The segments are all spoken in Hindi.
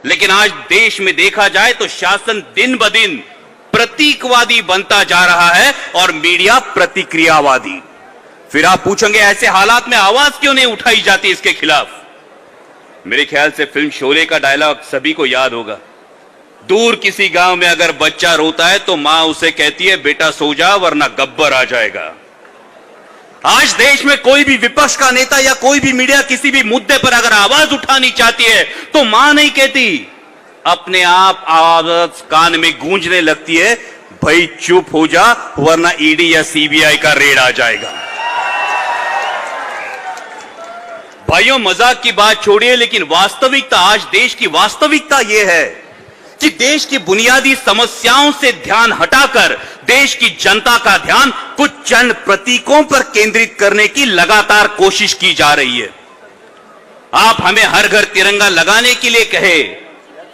लेकिन आज देश में देखा जाए तो शासन दिन ब दिन प्रतीकवादी बनता जा रहा है और मीडिया प्रतिक्रियावादी। फिर आप पूछेंगे ऐसे हालात में आवाज क्यों नहीं उठाई जाती इसके खिलाफ? मेरे ख्याल से फिल्म शोले का डायलॉग सभी को याद होगा। दूर किसी गांव में अगर बच्चा रोता है तो मां उसे कहती है बेटा सो जा वरना गब्बर आ जाएगा। आज देश में कोई भी विपक्ष का नेता या कोई भी मीडिया किसी भी मुद्दे पर अगर आवाज उठानी चाहती है तो मां नहीं कहती, अपने आप आवाज कान में गूंजने लगती है, भाई चुप हो जा वरना ईडी या सीबीआई का रेड आ जाएगा। भाइयों, मजाक की बात छोड़िए, लेकिन वास्तविकता, आज देश की वास्तविकता यह है कि देश की बुनियादी समस्याओं से ध्यान हटाकर देश की जनता का ध्यान कुछ चंद प्रतीकों पर केंद्रित करने की लगातार कोशिश की जा रही है। आप हमें हर घर तिरंगा लगाने के लिए कहे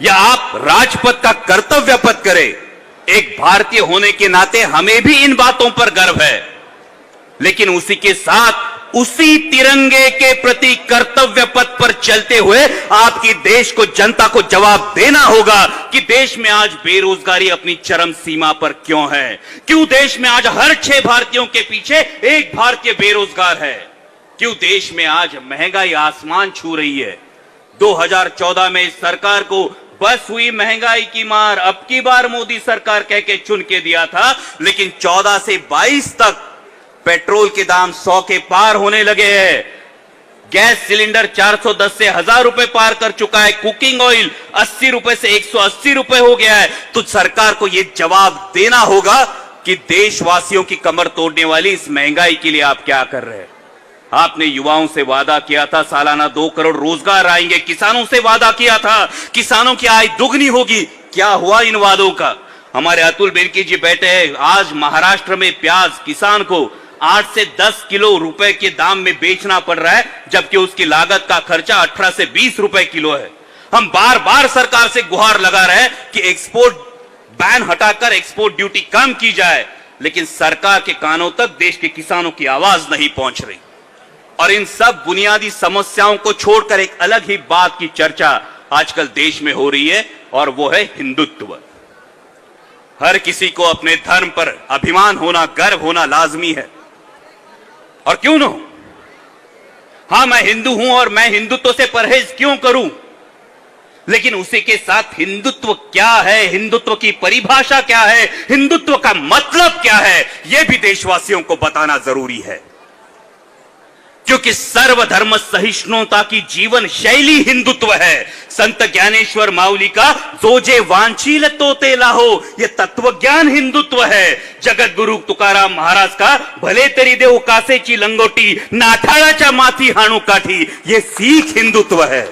या आप राजपथ का कर्तव्य पथ करें, एक भारतीय होने के नाते हमें भी इन बातों पर गर्व है। लेकिन उसी के साथ उसी तिरंगे के प्रति कर्तव्य पथ पर चलते हुए आपकी देश को, जनता को जवाब देना होगा कि देश में आज बेरोजगारी अपनी चरम सीमा पर क्यों है, क्यों देश में आज हर 6 भारतीयों के पीछे एक भारतीय बेरोजगार है, क्यों देश में आज महंगाई आसमान छू रही है। 2014 में इस सरकार को बस हुई महंगाई की मार, अब की बार मोदी सरकार कह के चुन के दिया था, लेकिन 14 से 22 तक पेट्रोल के दाम 100 के पार होने लगे हैं। गैस सिलेंडर 410 से 1000 रुपए पार कर चुका है। कुकिंग ऑयल 80 रुपए से 180 रुपए हो गया है। तो सरकार को यह जवाब देना होगा कि देशवासियों की कमर तोड़ने वाली इस महंगाई के लिए आप क्या कर रहे हैं। आपने युवाओं से वादा किया था सालाना 2 करोड़ रोजगार आएंगे, किसानों से वादा किया था किसानों की आय दुगनी होगी। क्या हुआ इन वादों का? हमारे अतुल बेनके जी बैठे हैं, आज महाराष्ट्र में प्याज किसान को 8 से 10 किलो रुपए के दाम में बेचना पड़ रहा है, जबकि उसकी लागत का खर्चा 18 से 20 रुपए किलो है। हम बार बार सरकार से गुहार लगा रहे हैं कि एक्सपोर्ट बैन हटाकर एक्सपोर्ट ड्यूटी कम की जाए, लेकिन सरकार के कानों तक देश के किसानों की आवाज नहीं पहुंच रही। और इन सब बुनियादी समस्याओं को छोड़कर एक अलग ही बात की चर्चा आजकल देश में हो रही है, और वो है हिंदुत्व। हर किसी को अपने धर्म पर अभिमान होना, गर्व होना लाजमी है, और क्यों न हो। हां, मैं हिंदू हूं और मैं हिंदुत्व से परहेज क्यों करूं, लेकिन उसी के साथ हिंदुत्व क्या है, हिंदुत्व की परिभाषा क्या है, हिंदुत्व का मतलब क्या है, यह भी देशवासियों को बताना जरूरी है। क्योंकि सर्वधर्म सहिष्णुता की जीवन शैली हिंदुत्व है। संत ज्ञानेश्वर माउली का जोजे वांछील तोते लाहो, यह तत्वज्ञान हिंदुत्व है। जगत गुरु तुकाराम महाराज का भले तरी देव कासेची लंगोटी, नाठाळाच्या माथी हाणू काठी, यह सीख हिंदुत्व है।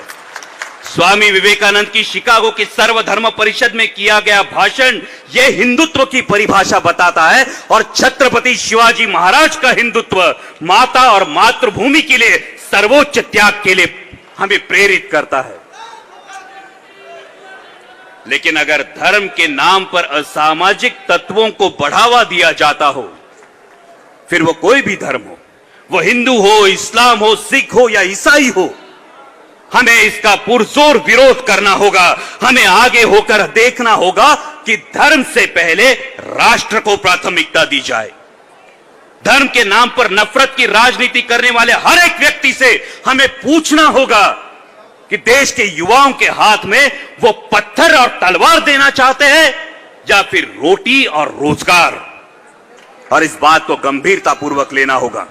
स्वामी विवेकानंद की शिकागो के सर्वधर्म परिषद में किया गया भाषण यह हिंदुत्व की परिभाषा बताता है, और छत्रपति शिवाजी महाराज का हिंदुत्व माता और मातृभूमि के लिए सर्वोच्च त्याग के लिए हमें प्रेरित करता है। लेकिन अगर धर्म के नाम पर असामाजिक तत्वों को बढ़ावा दिया जाता हो, फिर वो कोई भी धर्म हो, वो हिंदू हो, इस्लाम हो, सिख हो या ईसाई हो, हमें इसका पुरजोर विरोध करना होगा। हमें आगे होकर देखना होगा कि धर्म से पहले राष्ट्र को प्राथमिकता दी जाए। धर्म के नाम पर नफरत की राजनीति करने वाले हर एक व्यक्ति से हमें पूछना होगा कि देश के युवाओं के हाथ में वो पत्थर और तलवार देना चाहते हैं या फिर रोटी और रोजगार। और इस बात को गंभीरतापूर्वक लेना होगा,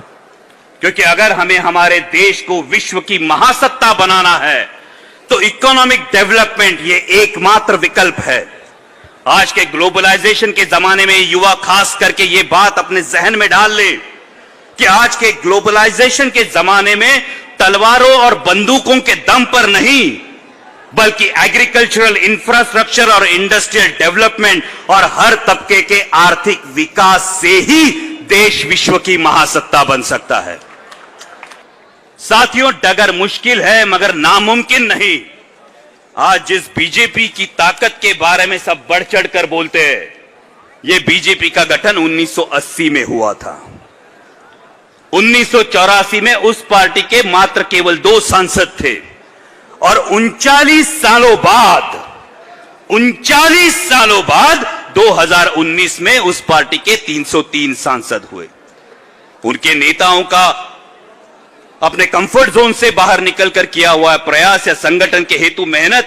क्योंकि अगर हमें हमारे देश को विश्व की महासत्ता बनाना है तो इकोनॉमिक डेवलपमेंट ये एकमात्र विकल्प है। आज के ग्लोबलाइजेशन के जमाने में युवा खास करके ये बात अपने जहन में डाल ले कि आज के ग्लोबलाइजेशन के जमाने में तलवारों और बंदूकों के दम पर नहीं, बल्कि एग्रीकल्चरल इंफ्रास्ट्रक्चर और इंडस्ट्रियल डेवलपमेंट और हर तबके के आर्थिक विकास से ही देश विश्व की महासत्ता बन सकता है। साथियों, डगर मुश्किल है मगर नामुमकिन नहीं। आज जिस बीजेपी की ताकत के बारे में सब बढ़ चढ़कर बोलते हैं, यह बीजेपी का गठन 1980 में हुआ था। 1984 में उस पार्टी के मात्र केवल 2 सांसद थे, और 39 सालों बाद 39 सालों बाद 2019 में उस पार्टी के 303 सांसद हुए। उनके नेताओं का अपने कंफर्ट जोन से बाहर निकलकर किया हुआ प्रयास या संगठन के हेतु मेहनत,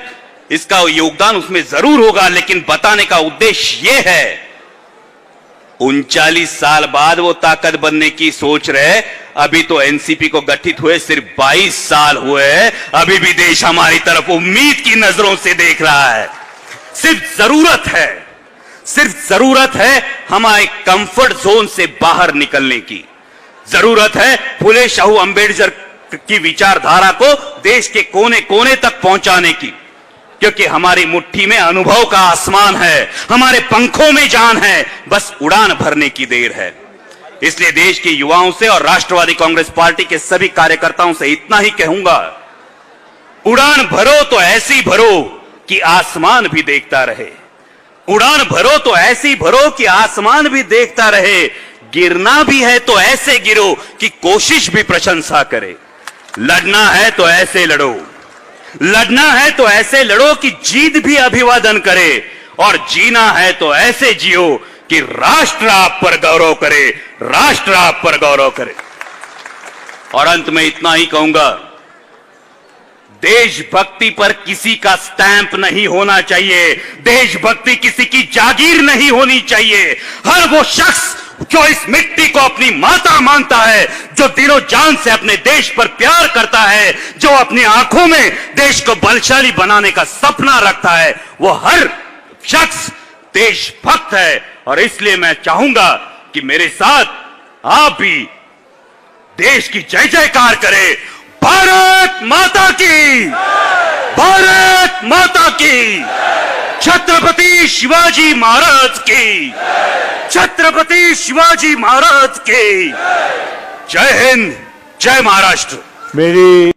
इसका योगदान उसमें जरूर होगा, लेकिन बताने का उद्देश्य यह है 39 साल बाद वो ताकत बनने की सोच रहे। अभी तो एनसीपी को गठित हुए सिर्फ 22 साल हुए हैं, अभी भी देश हमारी तरफ उम्मीद की नजरों से देख रहा है। सिर्फ जरूरत है हमारे कंफर्ट जोन से बाहर निकलने की। जरूरत है फुले शाहू अंबेडकर की विचारधारा को देश के कोने कोने तक पहुंचाने की, क्योंकि हमारी मुट्ठी में अनुभव का आसमान है, हमारे पंखों में जान है, बस उड़ान भरने की देर है। इसलिए देश के युवाओं से और राष्ट्रवादी कांग्रेस पार्टी के सभी कार्यकर्ताओं से इतना ही कहूंगा, उड़ान भरो तो ऐसी भरो कि आसमान भी देखता रहे। उड़ान भरो तो ऐसी भरो कि आसमान भी देखता रहे। गिरना भी है तो ऐसे गिरो कि कोशिश भी प्रशंसा करे। लड़ना है तो ऐसे लड़ो, लड़ना है तो ऐसे लड़ो कि जीत भी अभिवादन करे, और जीना है तो ऐसे जियो कि राष्ट्र आप पर गौरव करे, राष्ट्र आप पर गौरव करे। और अंत में इतना ही कहूंगा, देशभक्ति पर किसी का स्टैंप नहीं होना चाहिए, देशभक्ति किसी की जागीर नहीं होनी चाहिए। हर वो शख्स जो इस मिट्टी को अपनी माता मानता है, जो दिलो जान से अपने देश पर प्यार करता है, जो अपनी आंखों में देश को बलशाली बनाने का सपना रखता है, वो हर शख्स देशभक्त है। और इसलिए मैं चाहूंगा कि मेरे साथ आप भी देश की जय जयकार करें। भारत माता की, भारत माता की, छत्रपति शिवाजी महाराज की, छत्रपति शिवाजी महाराज की। जय हिंद, जय महाराष्ट्र। मेरी